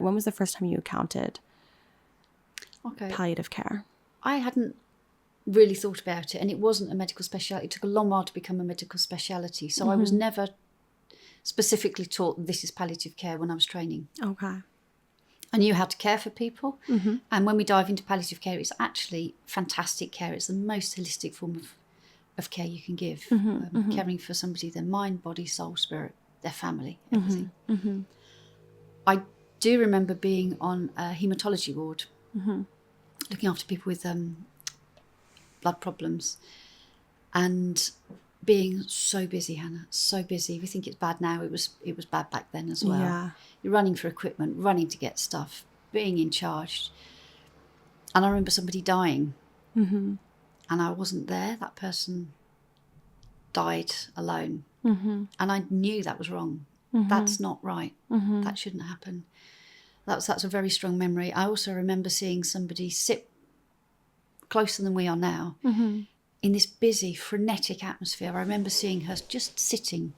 When was the first time you encountered Okay. palliative care? I hadn't really thought about it, and it wasn't a medical speciality. It took a long while to become a medical speciality. So I was never specifically taught this is palliative care when I was training. Okay. I knew how to care for people. And when we dive into palliative care, it's actually fantastic care. It's the most holistic form of care you can give. Caring for somebody, their mind, body, soul, spirit, their family, everything. I do remember being on a haematology ward, looking after people with blood problems, and being so busy, Hannah, so busy. We think it's bad now. It was bad back then as well. Yeah. You're running for equipment, running to get stuff, being in charge. And I remember somebody dying, and I wasn't there. That person died alone, and I knew that was wrong. That's not right. That shouldn't happen. That's a very strong memory. I also remember seeing somebody sit closer than we are now in this busy, frenetic atmosphere. I remember seeing her just sitting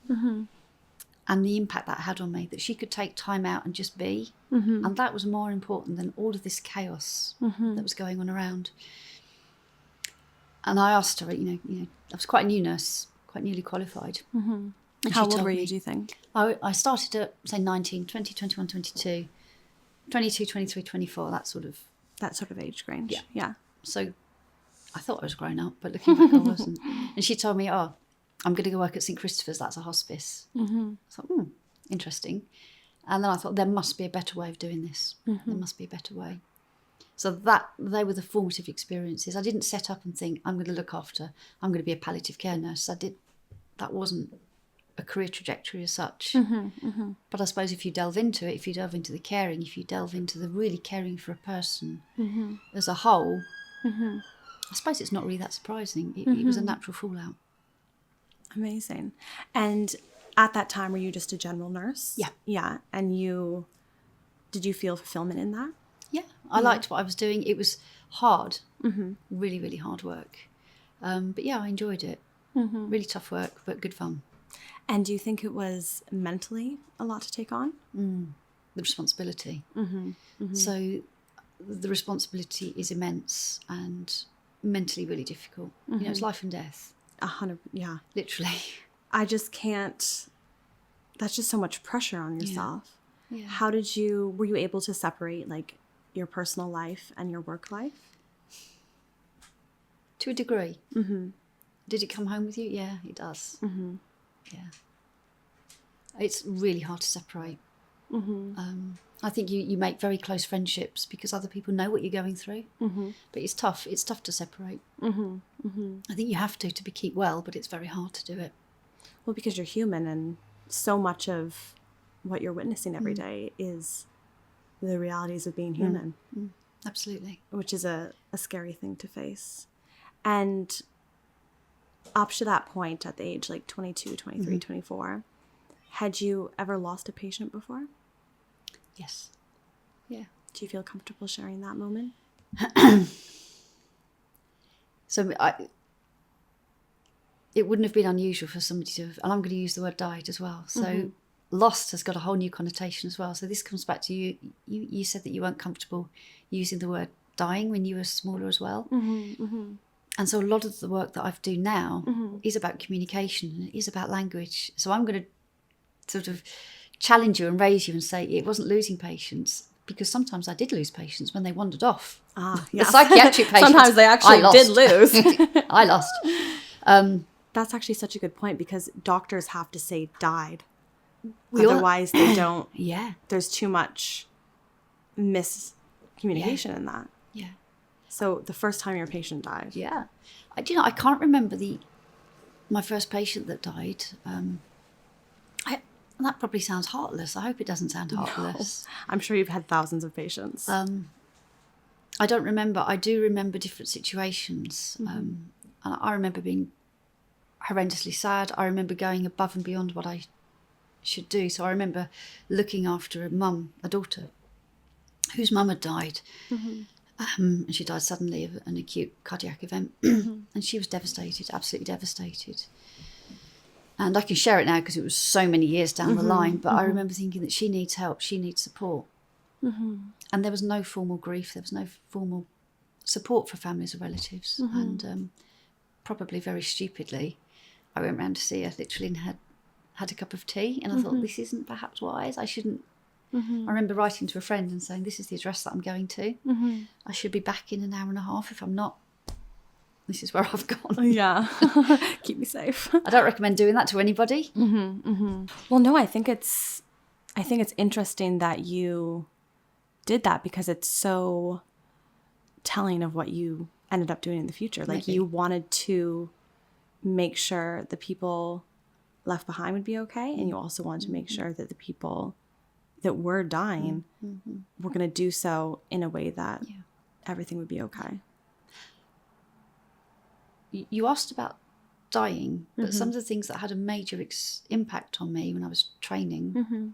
and the impact that had on me, that she could take time out and just be. And that was more important than all of this chaos that was going on around. And I asked her, you know, I was quite a new nurse, quite newly qualified. And How old were you, do you think? I started at, say, 19, 20, 21, 22, 22, 23, 24, that sort of age range. Yeah. So I thought I was grown up, but looking back, I wasn't. And she told me, I'm going to go work at St Christopher's, that's a hospice. I thought, interesting. And then I thought, there must be a better way of doing this. There must be a better way. So they were the formative experiences. I didn't set up and think, I'm going to be a palliative care nurse. That wasn't a career trajectory as such. But I suppose if you delve into it, if you delve into the caring, if you delve into the really caring for a person as a whole, I suppose it's not really that surprising. It was a natural fallout. Amazing. And at that time, were you just a general nurse? Yeah. Yeah. And did you feel fulfillment in that? Yeah, I liked what I was doing. It was hard, really, really hard work. But yeah, I enjoyed it. Really tough work, but good fun. And do you think it was mentally a lot to take on? The responsibility. So the responsibility is immense and mentally really difficult. You know, it's life and death. 100, yeah. Literally. I just can't, that's just so much pressure on yourself. Yeah. How were you able to separate like your personal life and your work life? To a degree. Did it come home with you? Yeah, it does. Yeah. It's really hard to separate. I think you make very close friendships because other people know what you're going through. But it's tough. It's tough to separate. I think you have to keep well, but it's very hard to do it. Well, because you're human, and so much of what you're witnessing every day is the realities of being human. Absolutely. Which is a scary thing to face. And up to that point, at the age like 22, 23, 24, had you ever lost a patient before? Yes. Yeah. Do you feel comfortable sharing that moment? So it wouldn't have been unusual for somebody to have, and I'm going to use the word died as well. So lost has got a whole new connotation as well. So this comes back to you. You said that you weren't comfortable using the word dying when you were smaller as well. And so a lot of the work that I do now is about communication, and it is about language. So I'm going to sort of challenge you and raise you and say it wasn't losing patients, because sometimes I did lose patients when they wandered off. Yeah. The psychiatric patients. Sometimes they actually did lose. I lost. That's actually such a good point, because doctors have to say died. Otherwise they don't. Yeah. There's too much miscommunication in that. Yeah. So the first time your patient died. Yeah. I can't remember my first patient that died. That probably sounds heartless. I hope it doesn't sound heartless. No. I'm sure you've had thousands of patients. I don't remember. I do remember different situations. And I remember being horrendously sad. I remember going above and beyond what I should do. So I remember looking after a daughter, whose mum had died. And she died suddenly of an acute cardiac event. And she was devastated, absolutely devastated. And I can share it now because it was so many years down the line. But I remember thinking that she needs help, she needs support. And there was no formal grief. There was no formal support for families or relatives. And probably very stupidly, I went round to see her literally and had a cup of tea. And I thought, this isn't perhaps wise. I shouldn't. I remember writing to a friend and saying, this is the address that I'm going to. I should be back in an hour and a half. If I'm not, this is where I've gone. Yeah. Keep me safe. I don't recommend doing that to anybody. Well, no, I think it's interesting that you did that, because it's so telling of what you ended up doing in the future. Like, you wanted to make sure the people left behind would be okay, and you also wanted to make sure that the people that were dying were going to do so in a way that everything would be okay. You asked about dying, but some of the things that had a major impact on me when I was training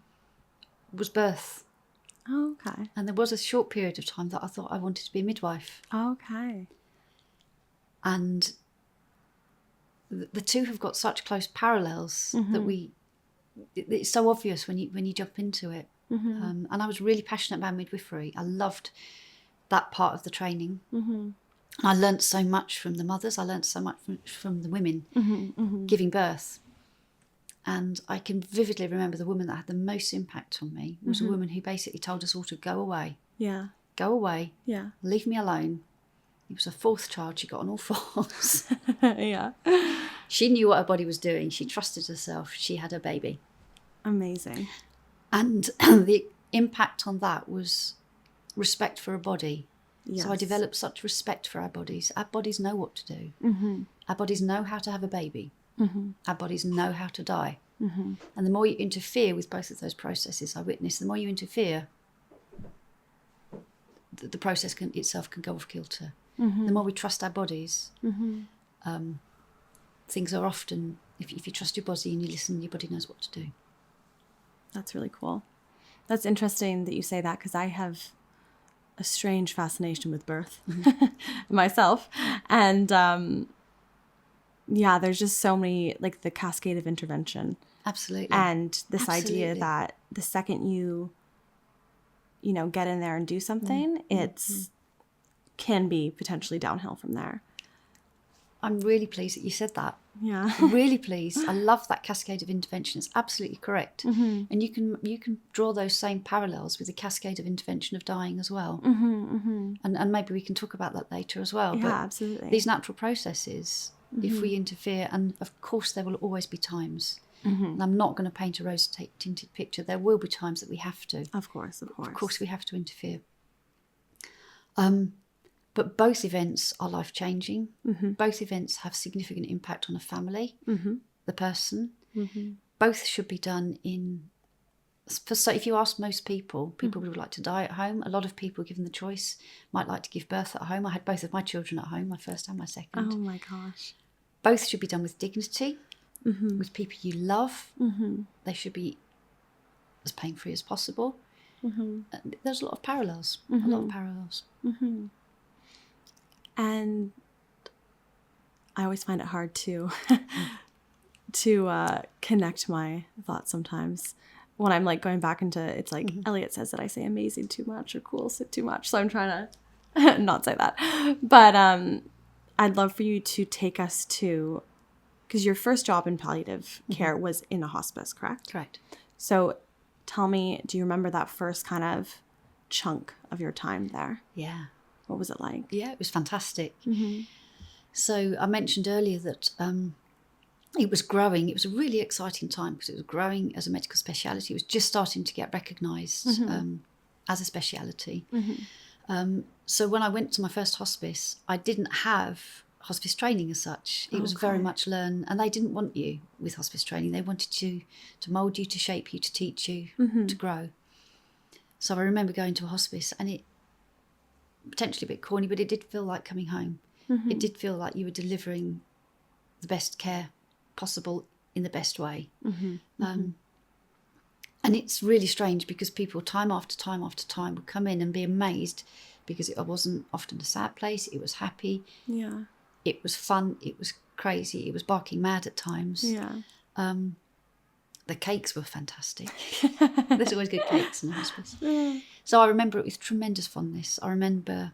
was birth. Oh, okay. And there was a short period of time that I thought I wanted to be a midwife. Okay. And the two have got such close parallels that it's so obvious when you jump into it. And I was really passionate about midwifery. I loved that part of the training. I learnt so much from the mothers. I learnt so much from the women giving birth. And I can vividly remember the woman that had the most impact on me was a woman who basically told us all to go away. Yeah. Go away. Yeah. Leave me alone. It was her fourth child. She got on all fours. Yeah. She knew what her body was doing. She trusted herself. She had her baby. Amazing. And the impact on that was respect for her body. Yes. So I developed such respect for our bodies. Our bodies know what to do. Our bodies know how to have a baby. Our bodies know how to die. And the more you interfere with both of those processes, I witnessed, the more you interfere, the process itself can go off kilter. The more we trust our bodies, things are often, if you trust your body and you listen, your body knows what to do. That's really cool. That's interesting that you say that, because I have a strange fascination with birth myself. And yeah, there's just so many, like the cascade of intervention. Absolutely. And this idea that the second you get in there and do something, it's can be potentially downhill from there. I'm really pleased that you said that. Yeah. Really pleased. I love that cascade of intervention. It's absolutely correct. And you can draw those same parallels with the cascade of intervention of dying as well. And maybe we can talk about that later as well. Yeah, but absolutely. These natural processes, if we interfere, and of course there will always be times, and I'm not going to paint a rose-tinted picture, there will be times that we have to. Of course. Of course we have to interfere. But both events are life-changing. Both events have significant impact on a family, the person. Both should be done so if you ask most people would like to die at home. A lot of people, given the choice, might like to give birth at home. I had both of my children at home, my first and my second. Oh my gosh. Both should be done with dignity, with people you love. They should be as pain-free as possible. There's a lot of parallels. And I always find it hard to connect my thoughts sometimes when I'm like going back into, it's like Elliot says that I say amazing too much or cool too much. So I'm trying to not say that. But I'd love for you to take us to, because your first job in palliative care was in a hospice, correct? Correct. So tell me, do you remember that first kind of chunk of your time there? Yeah. What was it like? Yeah, it was fantastic. So I mentioned earlier that it was growing. It was a really exciting time because it was growing as a medical speciality. It was just starting to get recognised as a speciality. So when I went to my first hospice, I didn't have hospice training as such. It was very much learn, and they didn't want you with hospice training. They wanted you to mould you, to shape you, to teach you, to grow. So I remember going to a hospice, and it, potentially a bit corny, but it did feel like coming home. It did feel like you were delivering the best care possible in the best way. And it's really strange because people time after time after time would come in and be amazed because it wasn't often a sad place. It was happy. Yeah. It was fun. It was crazy. It was barking mad at times. Yeah. The cakes were fantastic. There's always good cakes in the hospice. So I remember it with tremendous fondness. I remember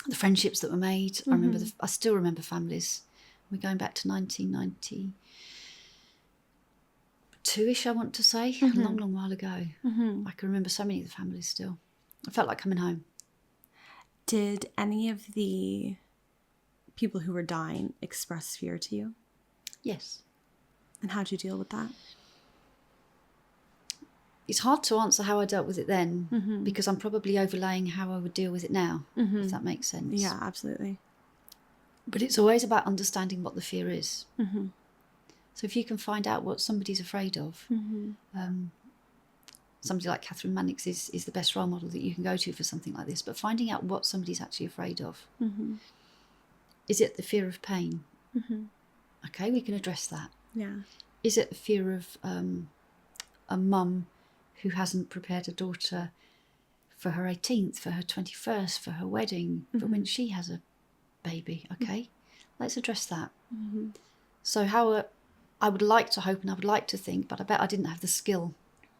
the friendships that were made. I still remember families. We're going back to 1992-ish, I want to say, a long, long while ago. I can remember so many of the families still. I felt like coming home. Did any of the people who were dying express fear to you? Yes. And how'd you deal with that? It's hard to answer how I dealt with it then, because I'm probably overlaying how I would deal with it now, if that makes sense. Yeah, absolutely. But it's always about understanding what the fear is. So if you can find out what somebody's afraid of, somebody like Catherine Mannix is the best role model that you can go to for something like this, but finding out what somebody's actually afraid of. Is it the fear of pain? Okay, we can address that. Yeah. Is it the fear of a mum who hasn't prepared a daughter for her 18th, for her 21st, for her wedding, for when she has a baby? Okay, let's address that. So how I would like to hope and I would like to think, but I bet I didn't have the skill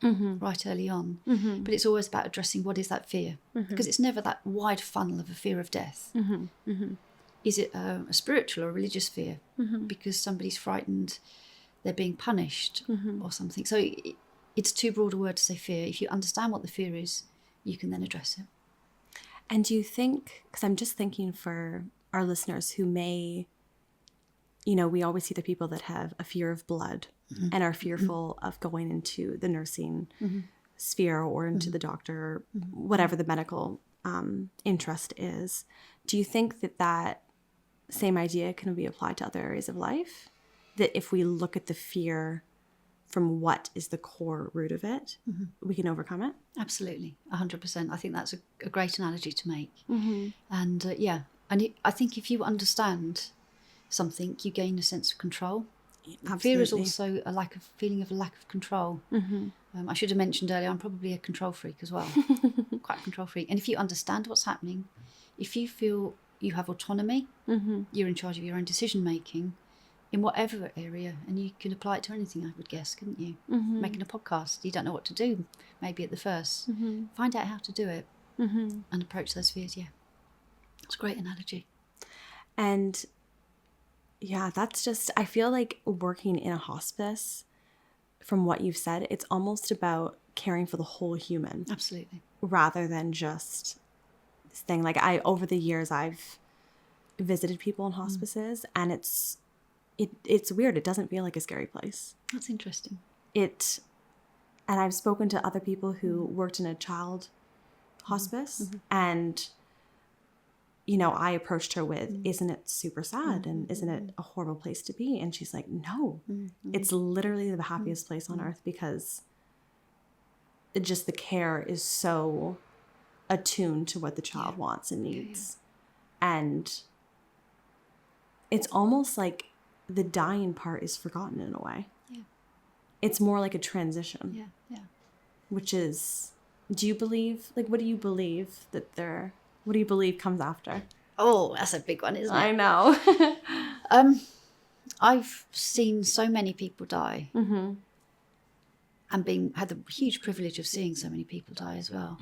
right early on. But it's always about addressing what is that fear, because it's never that wide funnel of a fear of death. Is it a spiritual or religious fear? Because somebody's frightened they're being punished or something. So it's too broad a word to say fear. If you understand what the fear is, you can then address it. And do you think, because I'm just thinking for our listeners who may, we always see the people that have a fear of blood and are fearful of going into the nursing sphere or into the doctor, whatever the medical interest is. Do you think that same idea can be applied to other areas of life? That if we look at the fear from what is the core root of it, we can overcome it? Absolutely, 100%. I think that's a great analogy to make. And I think if you understand something, you gain a sense of control. Absolutely. Fear is also a feeling of lack of control. I should have mentioned earlier, I'm probably a control freak as well. Quite a control freak. And if you understand what's happening, if you feel you have autonomy, you're in charge of your own decision making in whatever area, and you can apply it to anything, I would guess, couldn't you? Making a podcast, you don't know what to do maybe at the first. Find out how to do it and approach those fears. Yeah, it's a great analogy. And yeah, that's just, I feel like working in a hospice, from what you've said, it's almost about caring for the whole human. Absolutely. Rather than just this thing. Like over the years, I've visited people in hospices, and it's weird. It doesn't feel like a scary place. That's interesting. And I've spoken to other people who worked in a child hospice, and I approached her with, isn't it super sad and isn't it a horrible place to be? And she's like, no, it's literally the happiest place on earth, because the care is so attuned to what the child wants and needs. And it's almost like the dying part is forgotten in a way. Yeah. It's more like a transition. Yeah, yeah. Which is, what do you believe comes after? Oh, that's a big one, isn't it? I know. I've seen so many people die, and had the huge privilege of seeing so many people die as well.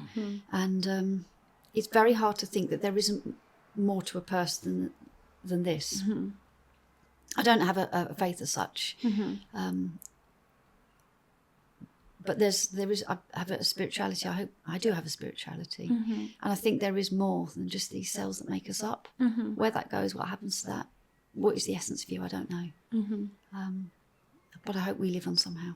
And it's very hard to think that there isn't more to a person than this. I don't have a faith as such, but there is. I have a spirituality. I do have a spirituality, and I think there is more than just these cells that make us up. Where that goes, what happens to that, what is the essence of you, I don't know. But I hope we live on somehow.